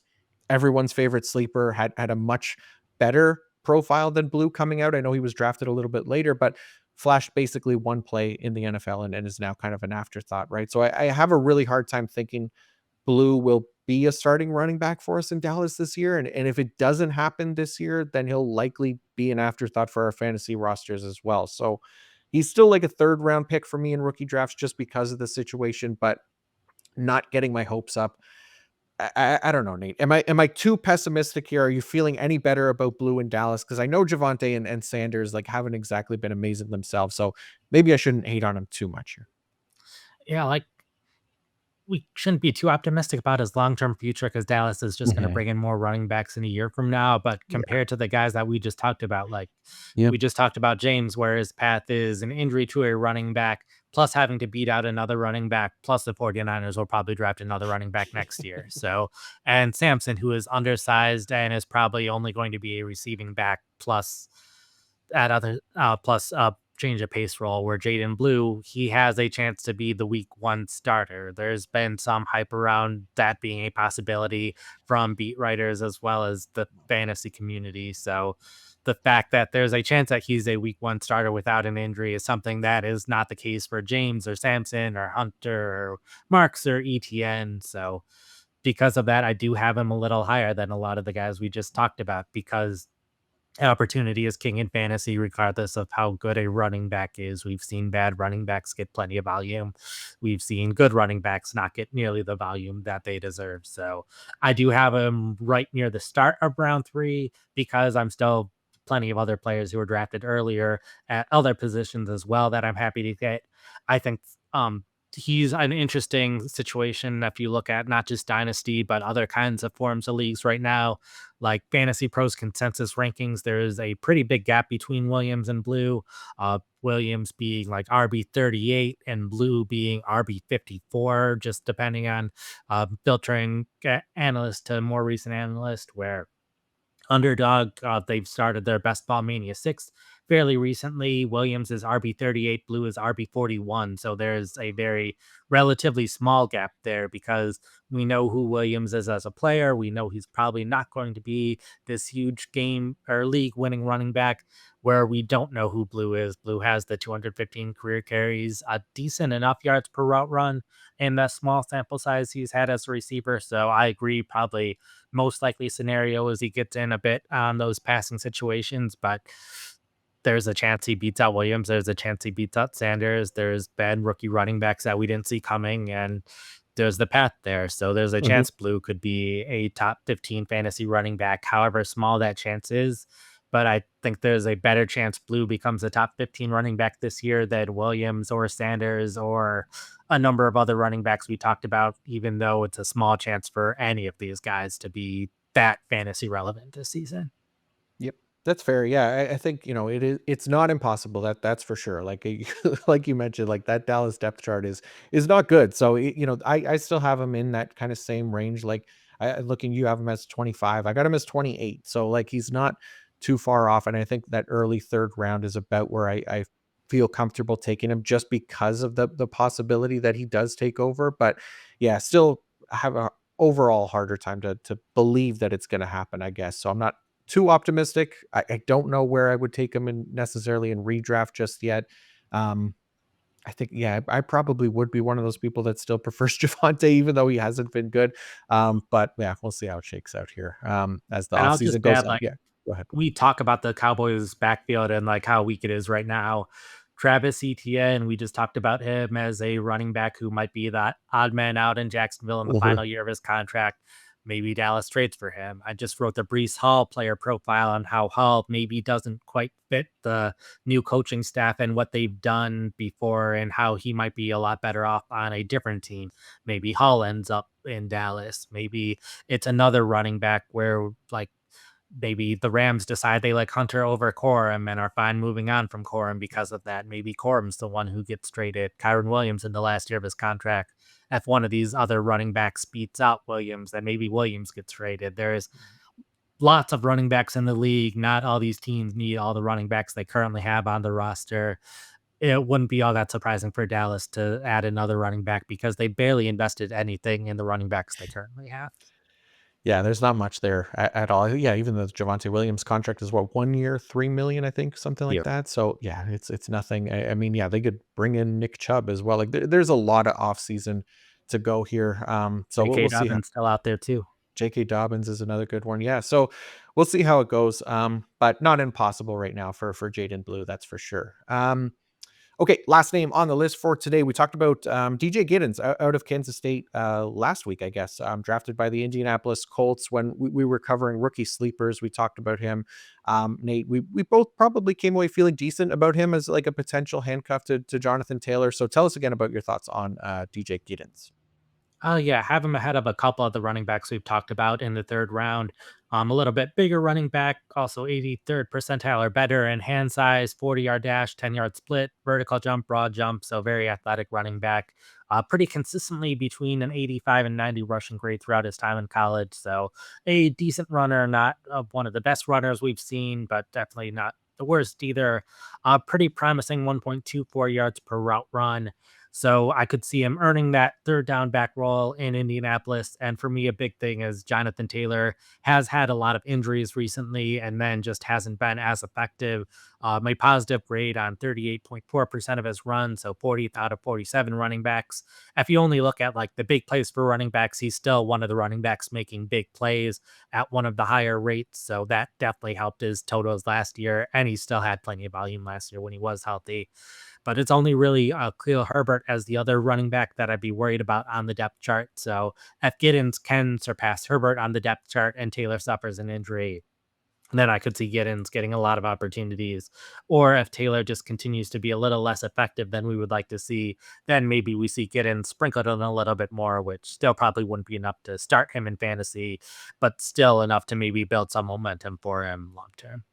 everyone's favorite sleeper, had a much better profile than Blue coming out. I know he was drafted a little bit later, but flashed basically one play in the NFL and is now kind of an afterthought, right? So I have a really hard time thinking Blue will be a starting running back for us in Dallas this year. And if it doesn't happen this year, then he'll likely be an afterthought for our fantasy rosters as well. So He's still like a third round pick for me in rookie drafts just because of the situation, but not getting my hopes up. I don't know, Nate. Am I too pessimistic here? Are you feeling any better about Blue in Dallas? Because I know Javonte and Sanders like haven't exactly been amazing themselves, so maybe I shouldn't hate on him too much here. Yeah, like we shouldn't be too optimistic about his long-term future because Dallas is just going to Mhm. bring in more running backs in a year from now. But Yeah. compared to the guys that we just talked about, like Yep. we just talked about James, where his path is an injury to a running back, plus having to beat out another running back, plus the 49ers will probably draft another running back next year. So, and Sampson, who is undersized and is probably only going to be a receiving back plus at other plus change of pace role where Jaydon Blue, he has a chance to be the week one starter. There's been some hype around that being a possibility from beat writers as well as the fantasy community. So the fact that there's a chance that he's a week one starter without an injury is something that is not the case for James or Sampson or Hunter or Marks or Etienne. So because of that, I do have him a little higher than a lot of the guys we just talked about because opportunity is king in fantasy, regardless of how good a running back is. We've seen bad running backs get plenty of volume. We've seen good running backs not get nearly the volume that they deserve. So I do have him right near the start of round three because I'm still plenty of other players who were drafted earlier at other positions as well that I'm happy to get. I think um he's an interesting situation if you look at not just dynasty but other kinds of forms of leagues right now like Fantasy Pros consensus rankings, there is a pretty big gap between Williams and Blue. Williams being like RB 38 and Blue being RB 54, just depending on filtering analyst to more recent analyst, where Underdog, they've started their Best Ball Mania 6 fairly recently. Williams is RB 38, Blue is RB 41. So there's a very relatively small gap there because we know who Williams is as a player. We know he's probably not going to be this huge game or league winning running back. Where we don't know who Blue is. Blue has the 215 career carries, a decent enough yards per route run in the small sample size he's had as a receiver. So I agree, probably most likely scenario is he gets in a bit on those passing situations, but there's a chance he beats out Williams. There's a chance he beats out Sanders. There's bad rookie running backs that we didn't see coming, and there's the path there. So there's a Mhm. chance Blue could be a top 15 fantasy running back, however small that chance is. But I think there's a better chance Blue becomes a top 15 running back this year than Williams or Sanders or a number of other running backs we talked about, even though it's a small chance for any of these guys to be that fantasy relevant this season. Yep. That's fair. Yeah, I think, it's not impossible. That's for sure. Like like you mentioned, like that Dallas depth chart is not good. So I still have him in that kind of same range. Like looking, you have him as 25. I got him as 28. So like he's not too far off. And I think that early third round is about where I feel comfortable taking him just because of the possibility that he does take over. But yeah, still have a overall harder time to believe that it's gonna happen, I guess. So I'm not too optimistic. I don't know where I would take him in necessarily in redraft just yet. Um, I think, yeah, I probably would be one of those people that still prefers Javante, even though he hasn't been good. But yeah, we'll see how it shakes out here as the And I'll just offseason goes add, on. like, Yeah, go ahead. we talk about the Cowboys backfield and like how weak it is right now. Travis Etienne, we just talked about him as a running back who might be that odd man out in Jacksonville in the Mhm. final year of his contract. Maybe Dallas trades for him. I just wrote the Brees Hall player profile on how Hall maybe doesn't quite fit the new coaching staff and what they've done before, and how he might be a lot better off on a different team. Maybe Hall ends up in Dallas. Maybe it's another running back where like maybe the Rams decide they like Hunter over Corum and are fine moving on from Corum because of that. Maybe Corum's the one who gets traded. Kyron Williams in the last year of his contract. If one of these other running backs beats out Williams, then maybe Williams gets traded. There's lots of running backs in the league. Not all these teams need all the running backs they currently have on the roster. It wouldn't be all that surprising for Dallas to add another running back because they barely invested anything in the running backs they currently have. Yeah, there's not much there at all. Yeah, even the Javante Williams contract is what, 1 year, 3 million, I think, something like Yeah. that. So yeah, it's nothing. I mean, yeah, they could bring in Nick Chubb as well. Like there's a lot of offseason to go here. So we'll J.K. see how Dobbins still out there too. J.K. Dobbins is another good one. Yeah, so we'll see how it goes. But not impossible right now for Jaden Blue, that's for sure. Okay, last name on the list for today. We talked about DJ Giddens out of Kansas State last week, I guess, drafted by the Indianapolis Colts. When we were covering rookie sleepers, we talked about him. Nate, we both probably came away feeling decent about him as like a potential handcuff to Jonathan Taylor. So tell us again about your thoughts on DJ Giddens. Oh yeah, have him ahead of a couple of the running backs we've talked about in the third round. A little bit bigger running back, also 83rd percentile or better in hand size, 40-yard dash, 10-yard split, vertical jump, broad jump. So very athletic running back. Pretty consistently between an 85 and 90 rushing grade throughout his time in college. So a decent runner, not one of the best runners we've seen, but definitely not the worst either. Pretty promising 1.24 yards per route run. So I could see him earning that third down back role in Indianapolis. And for me, a big thing is Jonathan Taylor has had a lot of injuries recently and then just hasn't been as effective. My positive grade on 38.4% of his runs, so 40th out of 47 running backs. If you only look at like the big plays for running backs, he's still one of the running backs making big plays at one of the higher rates. So that definitely helped his totals last year. And he still had plenty of volume last year when he was healthy. But it's only really Khalil Herbert as the other running back that I'd be worried about on the depth chart. So if Giddens can surpass Herbert on the depth chart and Taylor suffers an injury, then I could see Giddens getting a lot of opportunities. Or if Taylor just continues to be a little less effective than we would like to see, then maybe we see Giddens sprinkled in a little bit more, which still probably wouldn't be enough to start him in fantasy, but still enough to maybe build some momentum for him long term.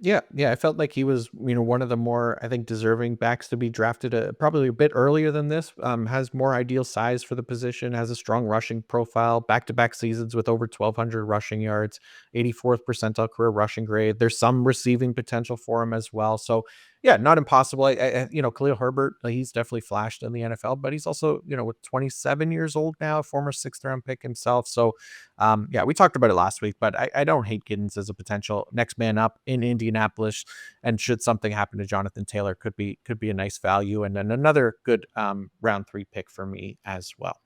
Yeah, yeah, I felt like he was, one of the more, I think, deserving backs to be drafted probably a bit earlier than this. Has more ideal size for the position, has a strong rushing profile, back-to-back seasons with over 1,200 rushing yards, 84th percentile career rushing grade. There's some receiving potential for him as well. So, yeah, not impossible. Khalil Herbert, he's definitely flashed in the NFL, but he's also, 27 years old now, former sixth round pick himself. So, yeah, we talked about it last week, but I don't hate Giddens as a potential next man up in Indianapolis. And should something happen to Jonathan Taylor, could be a nice value, and then another good round 3 pick for me as well.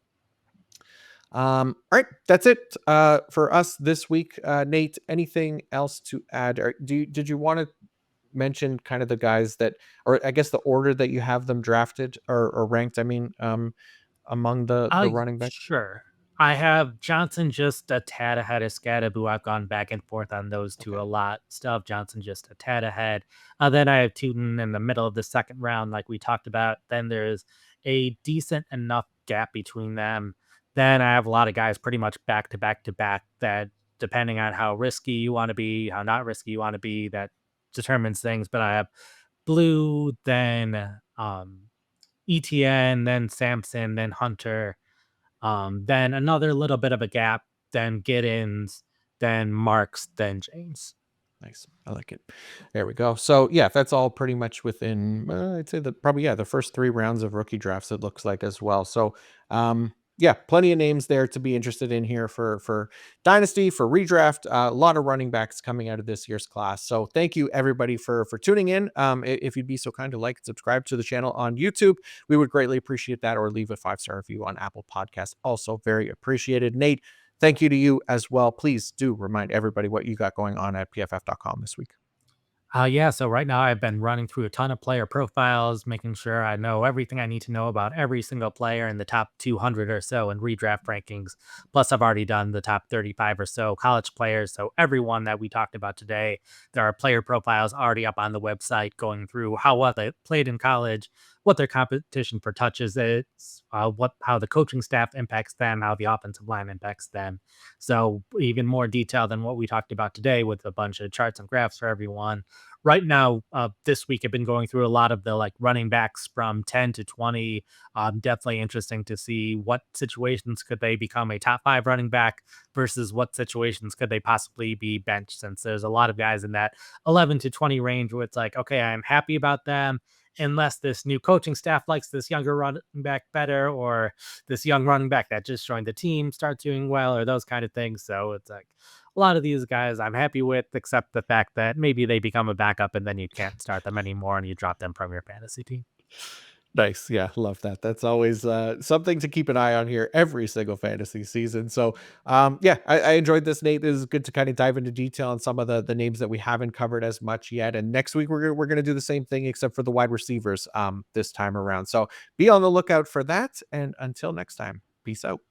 All right, that's it for us this week. Nate, anything else to add? Or did you want to mention kind of the guys that, or I guess the order that you have them drafted or ranked? I mean, among the running backs. Sure. I have Johnson just a tad ahead of Skattebo. I've gone back and forth on those two Okay. a lot. Still have Johnson just a tad ahead. Then I have Tuten in the middle of the second round, like we talked about. Then there's a decent enough gap between them. Then I have a lot of guys pretty much back to back to back that, depending on how risky you want to be, how not risky you want to be, that determines things. But I have Blue, then Etienne, then Sampson, then Hunter, then another little bit of a gap, then Giddens, then Marks, then James. Nice. I like it. There we go. So yeah, that's all pretty much within. I'd say that probably, yeah, the first 3 rounds of rookie drafts. It looks like as well. So yeah, plenty of names there to be interested in here for dynasty, for redraft. A lot of running backs coming out of this year's class. So thank you everybody for tuning in. If you'd be so kind to like and subscribe to the channel on YouTube, we would greatly appreciate that. Or leave a 5-star review on Apple Podcasts. Also very appreciated. Nate, thank you to you as well. Please do remind everybody what you got going on at pff.com this week. Yeah, so right now I've been running through a ton of player profiles, making sure I know everything I need to know about every single player in the top 200 or so in redraft rankings. Plus, I've already done the top 35 or so college players. So, everyone that we talked about today, there are player profiles already up on the website going through how well they played in college, what their competition for touches is, how the coaching staff impacts them, how the offensive line impacts them. So, even more detail than what we talked about today with a bunch of charts and graphs for everyone. Right now, this week I've been going through a lot of the like running backs from 10 to 20. Definitely interesting to see what situations could they become a top 5 running back versus what situations could they possibly be benched, since there's a lot of guys in that 11 to 20 range where it's like, okay, I'm happy about them unless this new coaching staff likes this younger running back better, or this young running back that just joined the team starts doing well, or those kind of things. So it's like a lot of these guys I'm happy with, except the fact that maybe they become a backup and then you can't start them anymore and you drop them from your fantasy team. Nice. Yeah, love that. That's always something to keep an eye on here every single fantasy season. So, yeah, I enjoyed this, Nate. It is good to kind of dive into detail on some of the names that we haven't covered as much yet. And next week we're gonna do the same thing, except for the wide receivers this time around. So be on the lookout for that. And until next time, peace out.